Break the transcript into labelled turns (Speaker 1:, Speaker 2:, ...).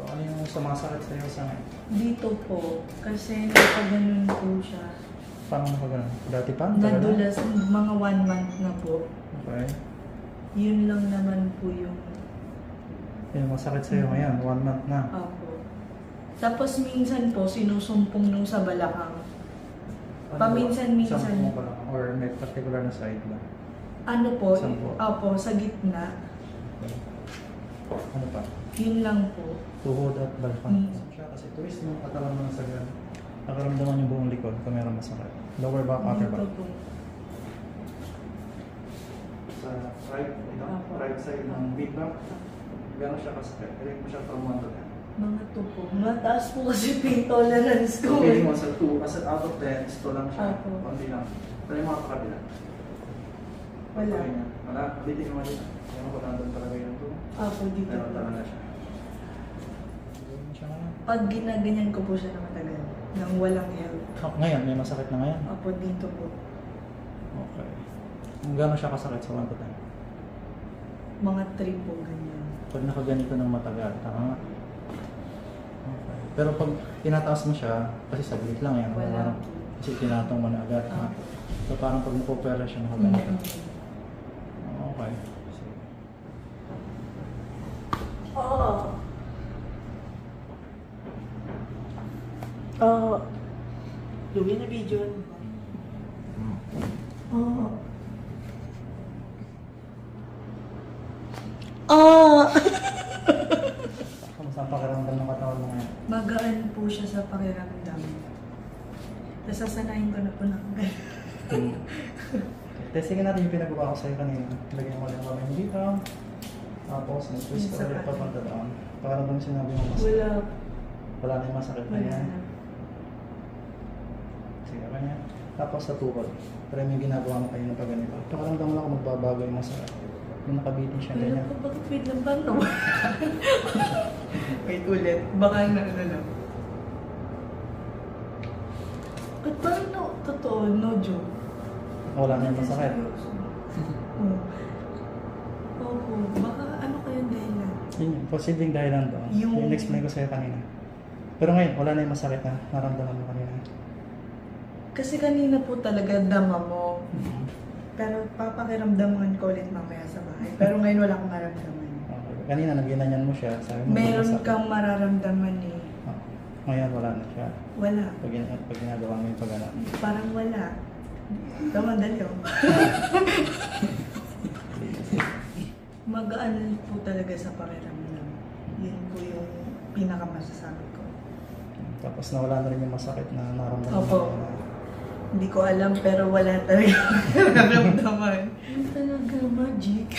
Speaker 1: So, ano yung sumasakit sa'yo sa ngayon?
Speaker 2: Dito po, kasi nakaganon po siya.
Speaker 1: Paano nakaganon? Dati pa?
Speaker 2: Nadulas, mga 1 month na po.
Speaker 1: Okay.
Speaker 2: Yun lang naman po yung...
Speaker 1: Yung masakit sa'yo ngayon, 1 month na.
Speaker 2: Opo. Tapos minsan po, sinusumpong nung sa balakang. Paminsan-minsan.
Speaker 1: Sampung pa lang? Or may particular na side lang?
Speaker 2: Ano po?
Speaker 1: Sampo.
Speaker 2: Opo, sa gitna.
Speaker 1: Okay. Ano pa?
Speaker 2: Yun lang po.
Speaker 1: Tuhod at balakang. Siya kasi twist mo katawan mo sa ganun. Nakaramdaman yung buong likod kung meron masakit. Lower back, upper
Speaker 2: Dito
Speaker 1: back.
Speaker 2: po.
Speaker 1: Sa right, right side ng mid back. Gano'n siya kasakit. Kaya mo siya from 1 to 10.
Speaker 2: Mga 2 po. Mataas po kasi pain tolerance ko.
Speaker 1: Feeling mo sa 2, kasi out of 10, ito lang siya.
Speaker 2: Opo.
Speaker 1: Kunti lang. Try mo kapila.
Speaker 2: Wala.
Speaker 1: Wala. Ulitin mo dito. Kaya mo nandun talaga yung 2.
Speaker 2: Opo, dito
Speaker 1: Meron
Speaker 2: po.
Speaker 1: talaga siya. Gawin siya ngayon.
Speaker 2: Pag ginaganyan ko po siya na matagal, nang walang help.
Speaker 1: Ngayon, may masakit na ngayon?
Speaker 2: Opo, dito po.
Speaker 1: Okay. Kung gano'n siya kasakit sa 1 to 10?
Speaker 2: Mga 3 po, ganyan.
Speaker 1: Pag nakaganito ng matagal, tama nga. Okay. Pero pag tinataas mo siya, kasi saglit lang yan.
Speaker 2: Wala
Speaker 1: Parang,
Speaker 2: po.
Speaker 1: kasi tinatong mo na agad.
Speaker 2: Opo.
Speaker 1: So parang pag napopera siya nakaganito.
Speaker 2: Mm-hmm.
Speaker 1: Okay. Sige.
Speaker 2: Luwi na video.
Speaker 1: Kamusta ang pakiramdam ng katawan mo ngayon?
Speaker 2: Magaan po siya sa pakiramdam. Nasasanayin ko na po ng gano'n.
Speaker 1: Testingin natin yung pinagawa ko sa'yo kanina. Lagyan mo lang kami dito. Tapos, twist ko ulit papunta doon. Para doon sinabi mo masakit.
Speaker 2: Wala.
Speaker 1: Wala na yung masakit na yan. Sige, ganyan. Tapos sa tukod. Pero yung ginagawa mo kayo na pag ganito. Pakaramdam mo lang kung magbabago yung masakit. Yung nakabitin siya ganyan.
Speaker 2: Wala po, bakit wait lang ba? Wait ulit. Baka na ano lang. At parang no, totoo, no joke.
Speaker 1: Wala na yung masakit.
Speaker 2: Opo, baka ano kayong dahilan?
Speaker 1: Yun yung posibleng dahilan doon. Yung explain ko sa'yo kanina. Pero ngayon, wala na yung masakit na naramdaman mo kanina.
Speaker 2: Kasi kanina po talaga dama mo. Pero papakiramdaman ko ulit mamaya sa bahay. Pero ngayon wala akong maramdaman.
Speaker 1: Okay. Kanina, naginanyan mo siya. Sabi mo,
Speaker 2: Meron kang mararamdaman eh.
Speaker 1: Oh. Ngayon, wala na siya.
Speaker 2: Wala.
Speaker 1: Pag ginagawa mo yung pag-anak.
Speaker 2: Parang wala. Tama, dali oh. Magaan po talaga sa pakiramdam. Yun po yung pinakamasasabi ko.
Speaker 1: Tapos nawala na rin yung masakit na naramdaman
Speaker 2: Opo.
Speaker 1: mo.
Speaker 2: Hindi ko alam pero wala talaga naramdaman. Yung talaga magic.